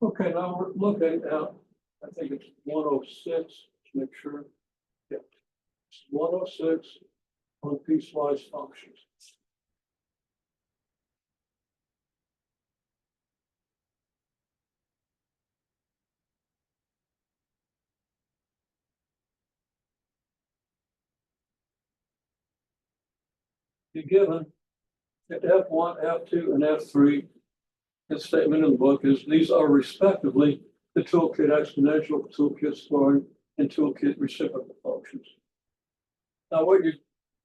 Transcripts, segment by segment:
Okay, now we're looking at, I think it's 106, to make sure. Yeah, it's 106 on piecewise functions. You're given at F1, F2, and F3. The statement in the book is these are respectively the toolkit exponential, toolkit scoring, and toolkit reciprocal functions. Now, what you're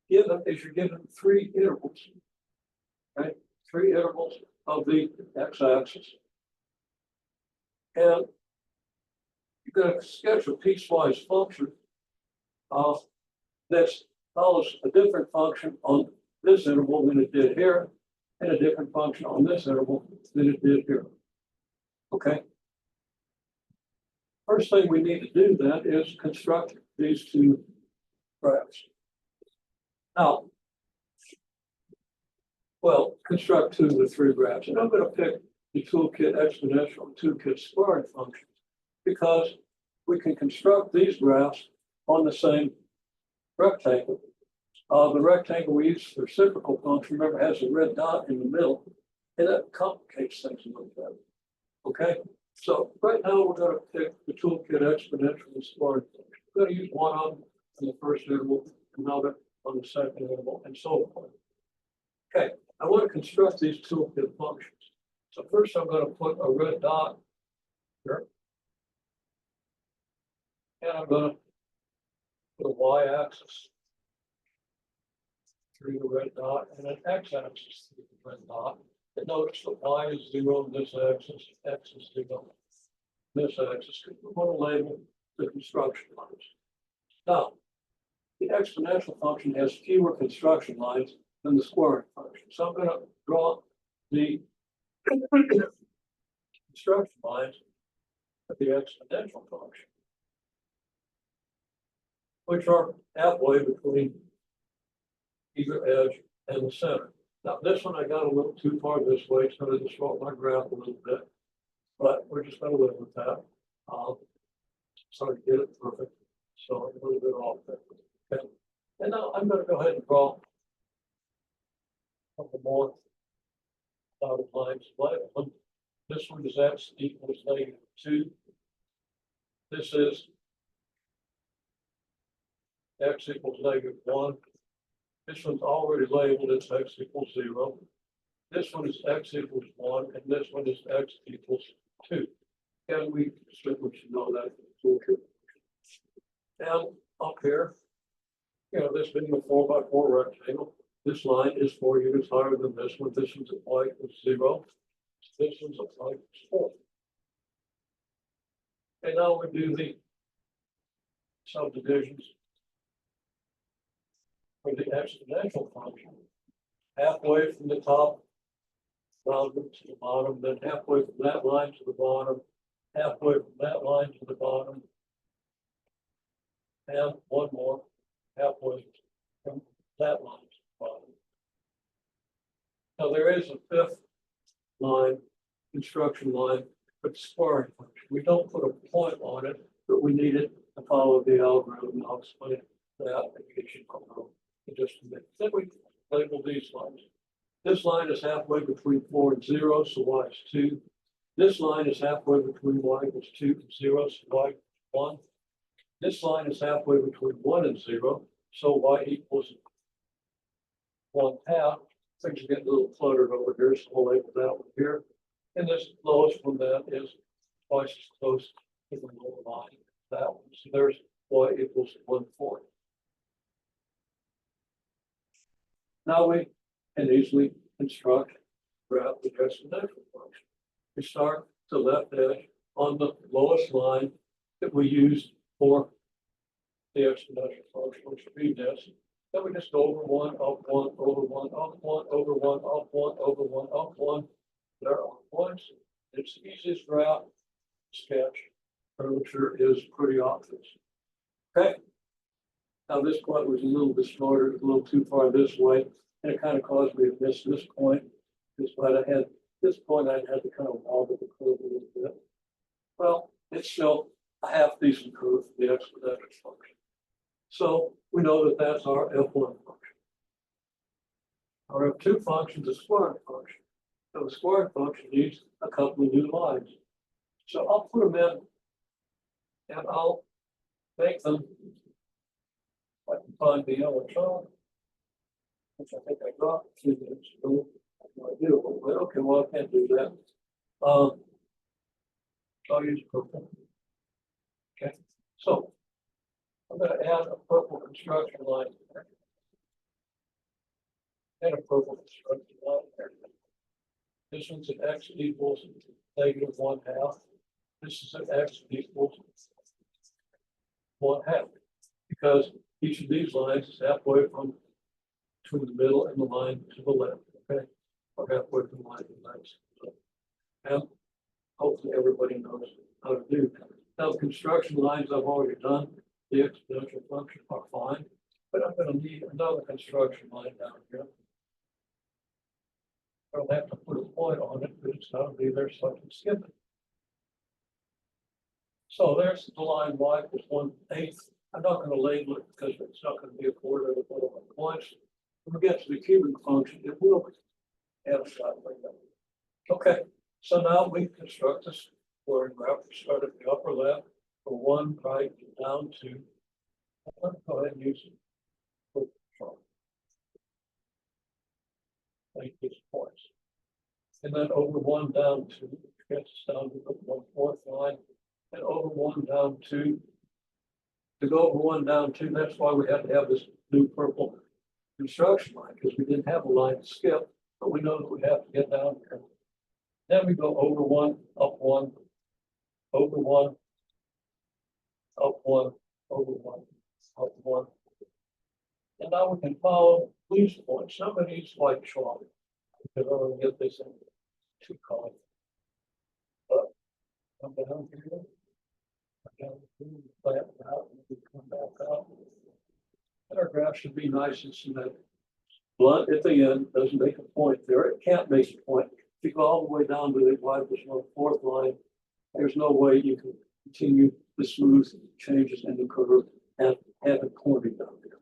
given is you're given three intervals, right? Three intervals of the x-axis. And you're going to sketch a piecewise function that follows a different function on this interval than it did here, and a different function on this interval than it did here. Okay. First thing we need to do then is construct these two graphs. Now, well, construct two of the three graphs. And I'm going to pick the toolkit exponential and toolkit squaring functions because we can construct these graphs on the same rectangle. The rectangle we use for reciprocal function, remember, has a red dot in the middle, and that complicates things a little bit. Okay, so right now we're going to pick the toolkit exponential and squaring function. We're going to use one of them in the first interval, another on the second interval, and so forth. Okay, I want to construct these toolkit functions. So first I'm going to put a red dot here, and I'm going to put a y-axis through the red dot and an x-axis through the red dot. And notice that y is 0 on this axis, x is 0 on this axis. We want to label the construction lines. Now, the exponential function has fewer construction lines than the squaring function. So I'm going to draw the construction lines of the exponential function, which are halfway between either edge and the center. Now, this one I got a little too far this way. It's going to distort my graph a little bit, but we're just going to live with that. Sorry to get it perfect. So a little bit off there. Okay. And now I'm going to go ahead and draw a couple more dotted lines. This one is x equals -2. This is x equals -1. This one's already labeled as x equals 0. This one is x equals 1, and this one is x equals 2. And we certainly should know that. And up here, this being a 4x4 rectangle, this line is 4 units higher than this one. This one's at y equals 0. This one's at y equals 4. And now we do the subdivisions for the exponential function. Halfway from the top boundary to the bottom, then halfway from that line to the bottom, halfway from that line to the bottom, and one more halfway from that line to the bottom. Now there is a fifth line, construction line, but squaring function. We don't put a point on it, but we need it to follow the algorithm. I'll explain that in just a minute. Then we label these lines. This line is halfway between 4 and 0, so y is 2. This line is halfway between y equals 2 and 0, so y equals 1. This line is halfway between 1 and 0, so y equals 1/2. Things are getting a little cluttered over here, so we'll label that one here. And this lowest one then is twice as close to the lower line as that one. So there's y equals 1/4. Now we can easily construct graph the exponential function. We start the left edge on the lowest line that we use for the exponential function, which would be this. Then we just go over 1, up 1, over 1, up 1, over 1, up 1, over 1, up 1. There are points. It's the easiest graph sketch. Curvature is pretty obvious. Okay. Now this point was a little distorted, a little too far this way, and it kind of caused me to miss this point. Because when I had this point, I had to kind of wobble the curve a little bit. well, it's still a half decent curve for the exponential function. So we know that that's our F1 function. Our F2 function is a squared function. So the squared function needs a couple of new lines. So I'll put them in and I'll make them, I can find the yellow chart, which I think I dropped a few minutes ago. I have no idea, but okay, well, I can't do that. I'll use purple. Okay, so I'm going to add a purple construction line there. And a purple construction line there. This one's an x equals -1/2. This is an x equals 1/2. Because each of these lines is halfway from between the middle and the line to the left. Okay, or halfway from the line to the left. And hopefully everybody knows how to do that. Now, the construction lines I've already done, the exponential function are fine, but I'm going to need another construction line down here. I don't have to put a point on it, but it's got to be there so I can skip it. So there's the line y is 1/8. I'm not going to label it because it's not going to be a quarter of a points. When we get to the cubic function, it will have a shot like that. Okay, so now we construct this squared graph. We start at the upper left from 1 right down to, I'm going to go ahead and use it. Like these points. And then over 1 down 2, which gets us down to the 1/4 line, and over 1 down 2. To go over 1 down 2, that's why we have to have this new purple construction line, because we didn't have a line to skip, but we know that we have to get down here. Then we go over 1, up 1, over 1, up 1, over 1, up 1. And now we can follow these points. Some of these like chalk, because I want to get this in 2 colors. But come down here, flatten out, and we come back out. And our graph should be nice and symmetric. Blunt at the end doesn't make a point there. It can't make a point. If you go all the way down to the y plus 1/4 line, there's no way you can continue the smooth changes in the curve and have it pointing down there.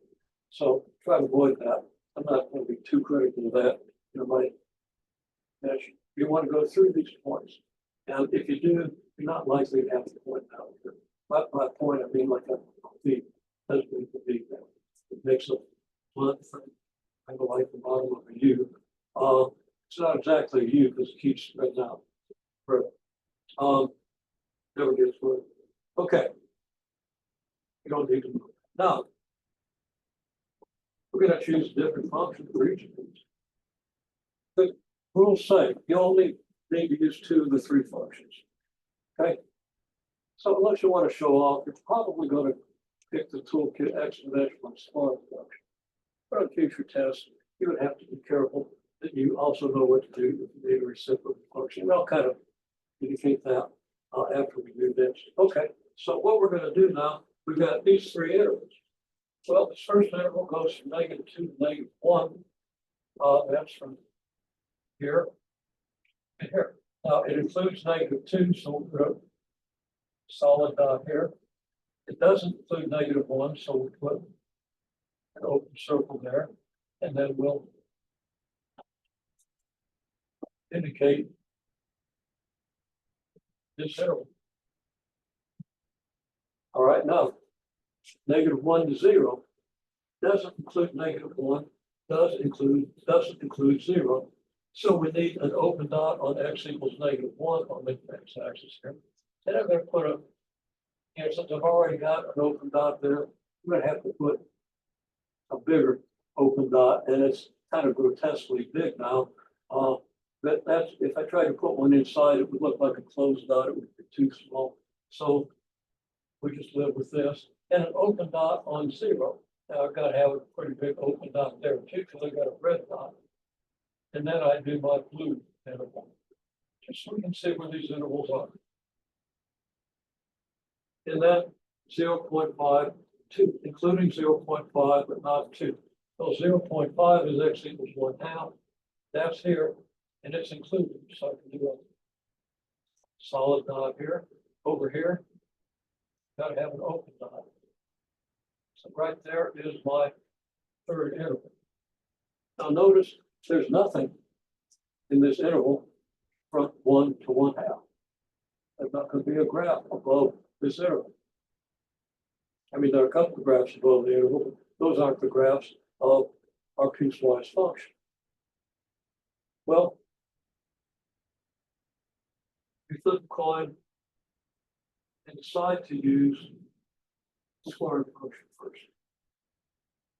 So try to avoid that. I'm not going to be too critical of that. You might measure. You want to go through these points. And if you do, you're not likely to have to point down here. By point, I mean like a V. Doesn't mean the V there. It makes a blunt thing, kind of like the bottom of a U. It's not exactly a U because it keeps spreading out. Never gets worse. Okay. You don't need to move. Now, we're going to choose a different function for each of these. The rules say you only need to use 2 of the 3 functions. Okay. So unless you want to show off, you're probably going to pick the Toolkit exponential and spark function. But on future tests, you would have to be careful that you also know what to do with the reciprocal function. And I'll kind of indicate that after we do this. Okay, so what we're going to do now, we've got these 3 intervals. Well, this first interval goes from -2 to -1. That's from here and here. Now it includes -2, so we'll put a solid dot here. It doesn't include -1, so we'll put an open circle there, and then we'll indicate this interval. All right, now -1 to 0 doesn't include -1, doesn't include 0. So we need an open dot on x equals -1 on the x-axis here. And I'm going to put a, since I've already got an open dot there, I'm going to have to put a bigger open dot, and it's kind of grotesquely big now. But that's, if I tried to put one inside, it would look like a closed dot. It would be too small. So we just live with this. And an open dot on 0. Now I've got to have a pretty big open dot there too, because I got a red dot. And then I do my blue interval. Just so we can see where these intervals are. And then 0.5, 2, including 0.5, but not 2. So 0.5 is x equals 1/2. That's here, and it's included. So I can do a solid dot here. over here, gotta have an open dot. So right there is my third interval. Now notice there's nothing in this interval from 1 to 1/2. There's not going to be a graph above this interval. I mean, there are a couple of graphs above the interval, but those aren't the graphs of our piecewise function. Well, you flip a coin and decide to use the squaring function first.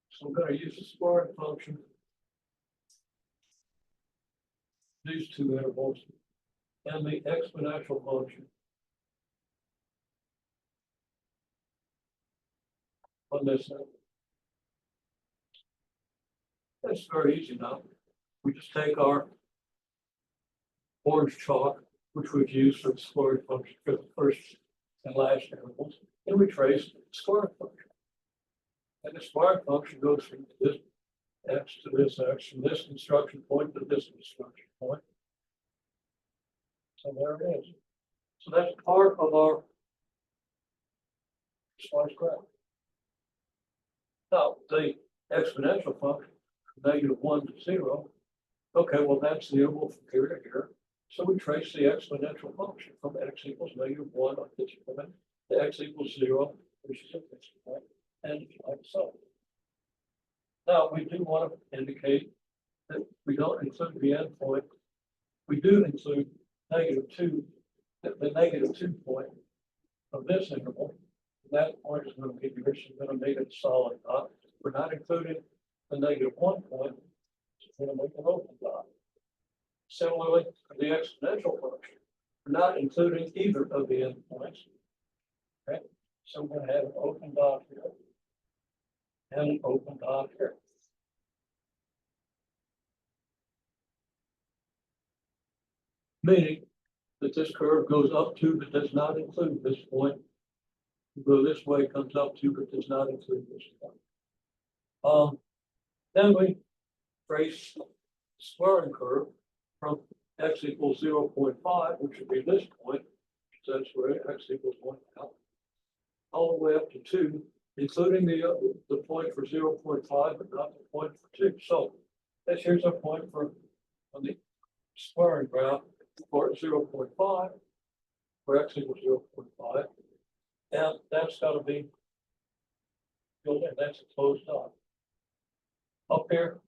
So I'm going to use the squaring function, these two intervals, and the exponential function on this interval. That's very easy now. We just take our orange chalk, which we've used for the squaring function for the first and last intervals, and we trace the squaring function. And the squaring function goes from this x to this x, from this construction point to this construction point. So there it is. So that's part of our piecewise graph. Now, the exponential function, -1 to 0. Okay, well, that's the interval from here to here. So we trace the exponential function from x equals -1 on this point to x equals 0, which is at this point, and like so. Now, we do want to indicate that we don't include the endpoint. We do include -2, the -2 point of this interval. That point is going to be here, so we're going to make it a solid dot. We're not including the -1 point, so we're going to make an open dot. Similarly, for the exponential function, we're not including either of the endpoints. Okay, so we're going to have an open dot here and an open dot here. Meaning that this curve goes up to, but does not include this point. Go this way, comes up to, but does not include this point. Then we trace the squaring curve from x equals 0.5, which would be this point. So that's where x equals 1/2, all the way up to 2, including the point for 0.5, but not the point for 2. So here's our point for on the squaring graph for 0.5, where x equals 0.5. And that's got to be filled in. That's a closed dot. Up here,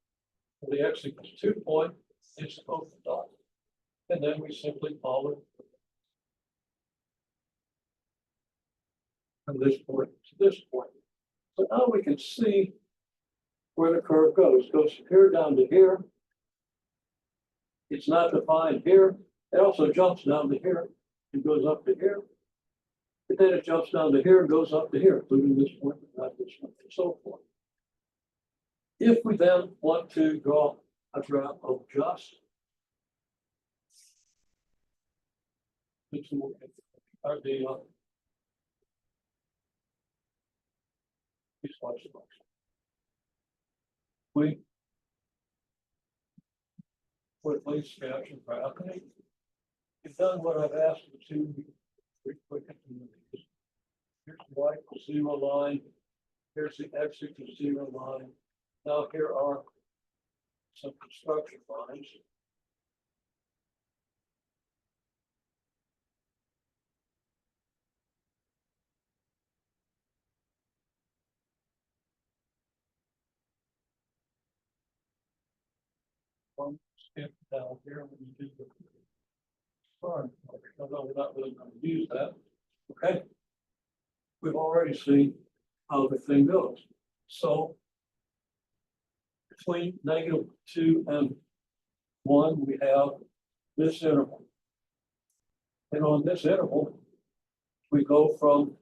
for the x equals 2 point, it's an open dot. And then we simply follow from this point to this point. So now we can see where the curve goes. It goes from here down to here. It's not defined here. It also jumps down to here and goes up to here. But then it jumps down to here and goes up to here, including this point, but not this one, and so forth. If we then want to draw a graph of just the two are the piecewise function, we put place caption graph. You've done what I've asked you to. Here's the y equals 0 line. Here's the x equals 0 line. Now here are some construction lines. One skip down here when you do the squaring function, although we're not really going to use that. Okay. We've already seen how the thing goes. So between -2 and 1, we have this interval. And on this interval, we go from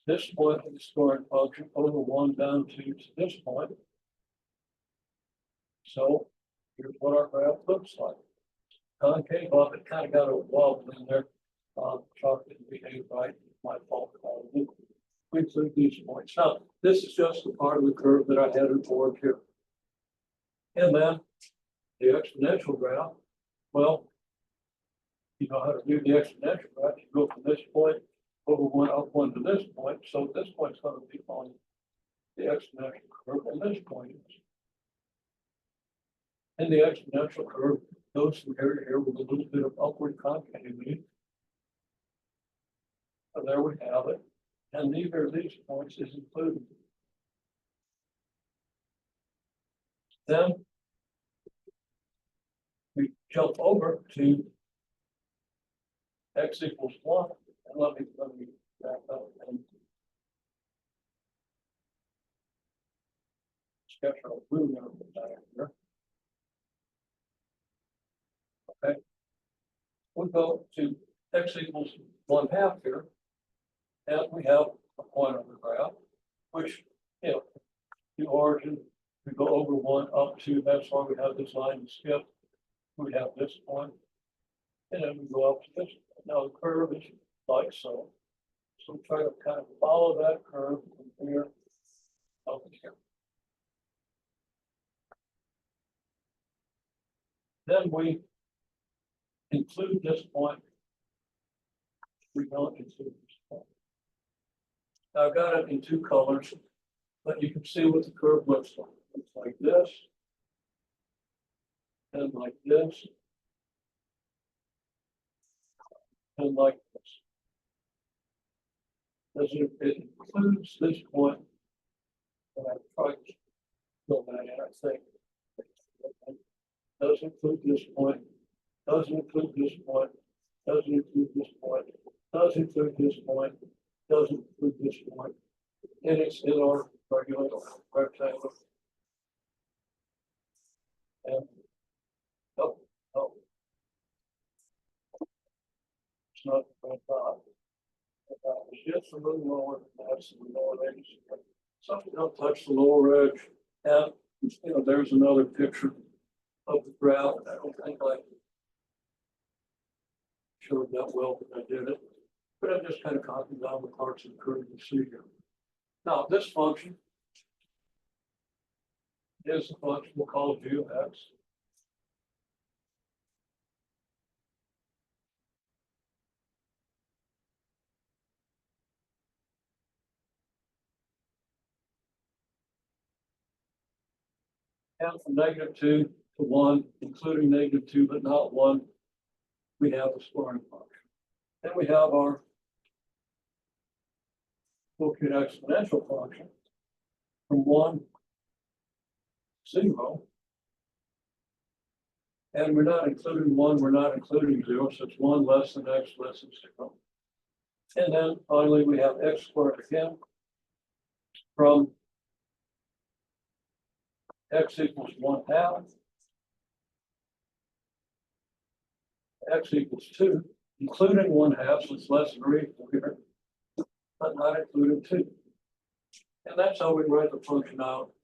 this point of the squaring function over 1 down to this point. So here's what our graph looks like. Concave up, it kind of got a wobble in there. Chalk didn't behave right. My fault. We include these points. Now, this is just the part of the curve that I had informed here. And then the exponential graph, well, you know how to do the exponential, right? You go from this point over one up one to this point. So this point's going to be on the exponential curve, and this point is. And the exponential curve goes from here to here with a little bit of upward concavity. So there we have it. And neither of these points is included. Then we jump over to x equals 1. And let me back up and sketch our blue number down here. Okay. We go to x equals 1/2 here. And we have a point on the graph, which, you know, the origin, we go over 1 up to, that's why we have this line to skip. We have this point, and then we go up to this. Now the curve is like so. So we try to kind of follow that curve from here up to here. Then we include this point. We don't include this point. Now I've got it in 2 colors, but you can see what the curve looks like. It's like this, and like this, and like this. It includes this point, and I tried to fill that in, I think. Does include this point, does include this point, does include this point, does include this point, does include this point, and it's in our regular rectangle. And oh, it's not what I thought. It's just a little lower. That's the lower edge. Something don't touch the lower edge. And you know, there's another picture of the graph. I don't think I showed that well, but I did it. But I'm just kind of copying down the parts of the curve you see here. Now, this function is a function we'll call g of x. And from -2 to 1, including -2 but not 1, we have the scoring function. Then we have our Toolkit exponential function from 1 to 0. And we're not including 1, we're not including 0, so it's 1 less than x less than 0. And then finally we have x squared again from x equals 1/2, x equals 2, including 1/2, so it's less than or equal here, but not including 2. And that's how we write the function out.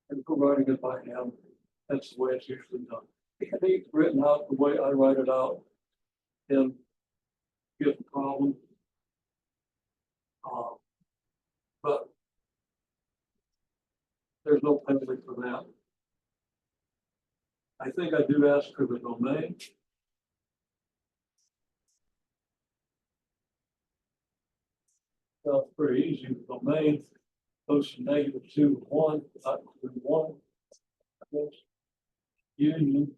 And providing it by hand, that's the way it's usually done. It can be written out the way I write it out in given problem. But there's no penalty for that. I think I do ask for the domain. Well, it's pretty easy. The domain goes from -2 to 1, not to 1. Union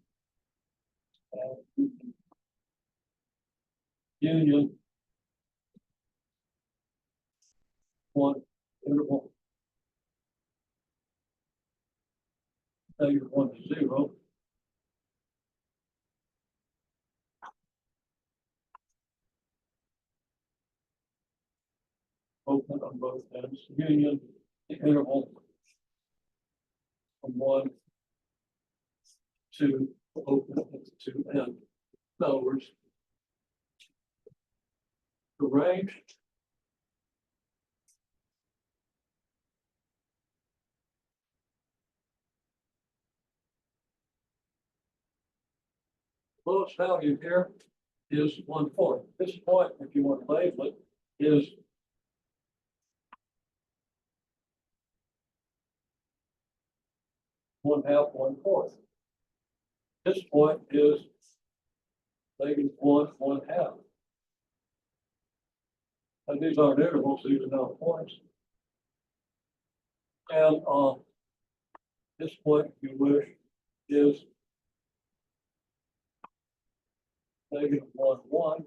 and union 1 interval -1 to 0. Open on both ends. Union the interval from 1 to open to end. In other words, the range lowest value here is 1/4. This point, if you want to label it, is one half, 1/4. this point is -1, 1/2. And these aren't intervals, these are now points. And this point, if you wish, is -1, 1.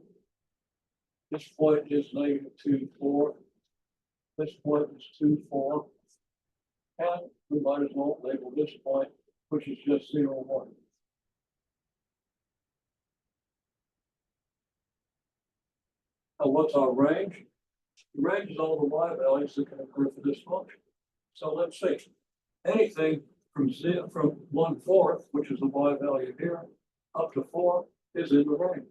This point is -2, 4. This point is 2, 4. And we might as well label this point, which is just 0, 1. Now, what's our range? The range is all the y values that can occur for this function. So let's see, anything from 1/4, which is the y value here, up to 4 is in the range.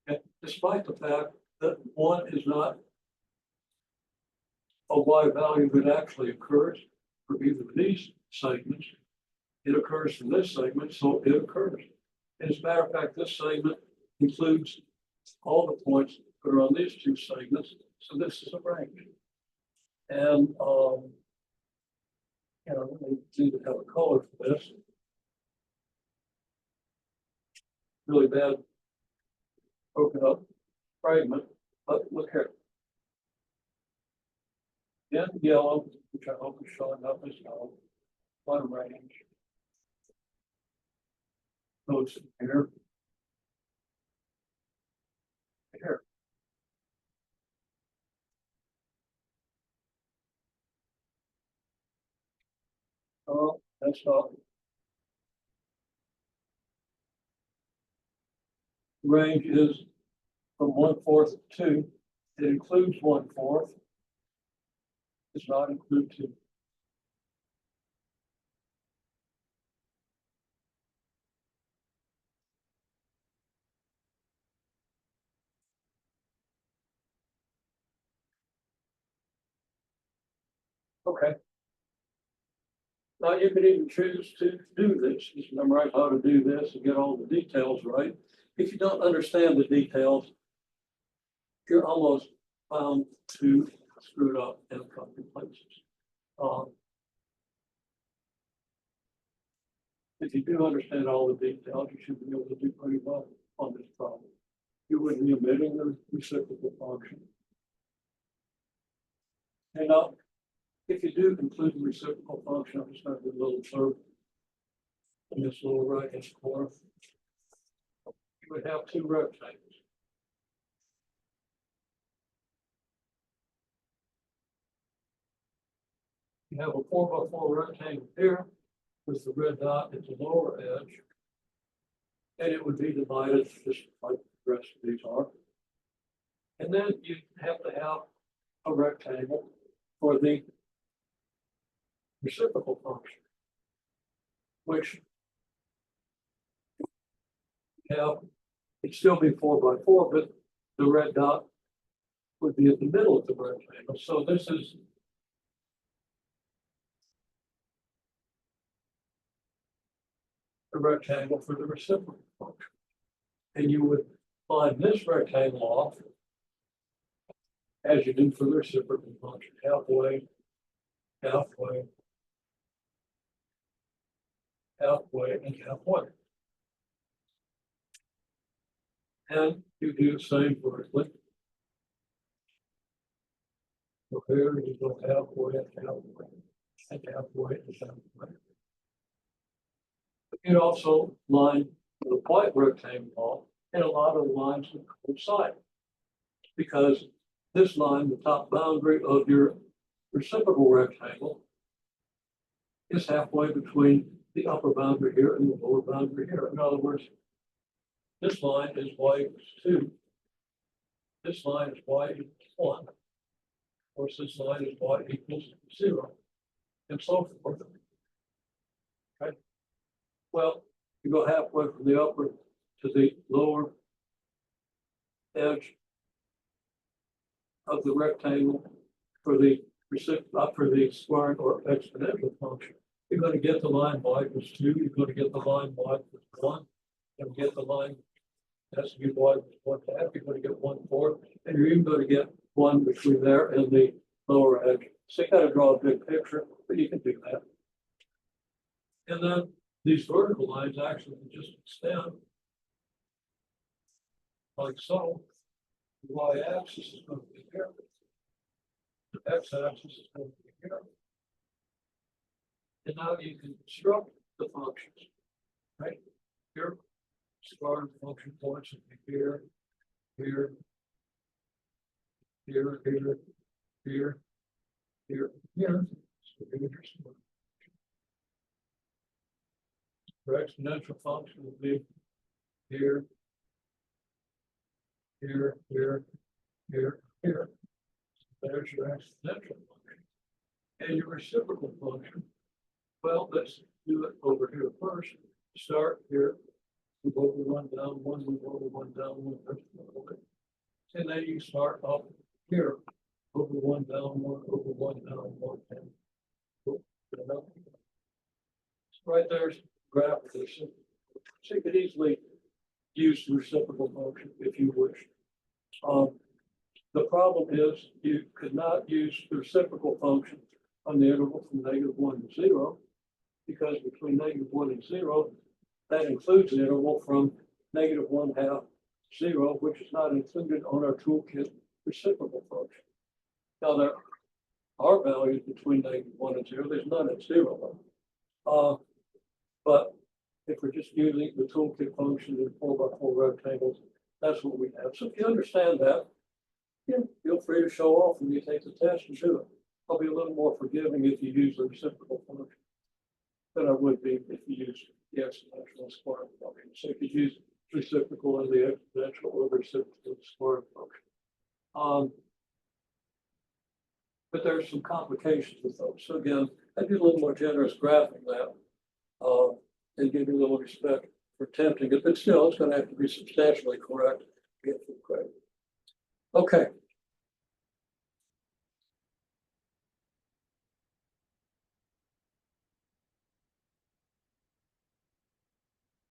And despite the fact that 1 is not a y value that actually occurs for either of these segments, it occurs for this segment, so it occurs. As a matter of fact, this segment includes all the points that are on these two segments, so this is a range. And we need to have a color for this. Really bad broken up fragment, but look here. In yellow, which I hope is showing up as yellow, one range. Goes here. Here. Oh, that's not. Range is from 1/4 to 2. It includes 1/4. Does not include 2. Okay. Now you could even choose to do this, just memorize how to do this and get all the details right. If you don't understand the details, you're almost bound to screw it up in a couple of places. If you do understand all the details, you should be able to do pretty well on this problem. You wouldn't be omitting the reciprocal function. And now, if you do include the reciprocal function, I'm just going to do a little curve in this little right-hand corner. You would have two rectangles. You have a 4x4 rectangle here with the red dot at the lower edge. And it would be divided just like the rest of these are. And then you have to have a rectangle for the reciprocal function, which have it'd still be 4x4, but the red dot would be at the middle of the rectangle. So this is the rectangle for the reciprocal function. And you would line this rectangle off as you do for the reciprocal function, halfway, halfway, halfway, and halfway. And you do the same vertically. So here you go halfway and halfway, and halfway and halfway. You also line the white rectangle off, and a lot of lines will coincide. Because this line, the top boundary of your reciprocal rectangle, is halfway between the upper boundary here and the lower boundary here. In other words, this line is y equals 2. This line is y equals 1. Of course, this line is y equals 0, and so forth. Okay. Well, you go halfway from the upper to the lower edge of the rectangle for the squaring or exponential function. You're going to get the line y equals 2. You're going to get the line y equals 1. And get the line has to be y equals 1/2. You're going to get 1/4, and you're even going to get 1 between there and the lower edge. So you got to draw a big picture, but you can do that. And then these vertical lines actually just extend like so. The y-axis is going to be here. The x-axis is going to be here. And now you can construct the functions, right? Here, star function points would be here, here, here, here, here, here, here. So interesting. The exponential function would be here, here, here, here, here. There's your exponential function. And your reciprocal function, well, let's do it over here first. Start here, move over one down, one, move over one down, one, over. And then you start up here, over one down, one, over one down, one, and right there's the graph of this. So you could easily use the reciprocal function if you wish. The problem is you could not use the reciprocal function on the interval from -1 to 0, because between -1 and 0, that includes the interval from -1/2 to 0, which is not included on our toolkit reciprocal function. Now there are values between -1 and 0. There's none at 0. But if we're just using the toolkit function in 4x4 rectangles, that's what we have. So if you understand that, yeah, feel free to show off when you take the test and do it. I'll be a little more forgiving if you use the reciprocal function than I would be if you use the exponential and square function. So you could use reciprocal and the exponential or reciprocal and square function. But there's some complications with those. So again, I'd be a little more generous graphing that and give you a little respect for attempting it, but still it's going to have to be substantially correct to get full credit. Okay.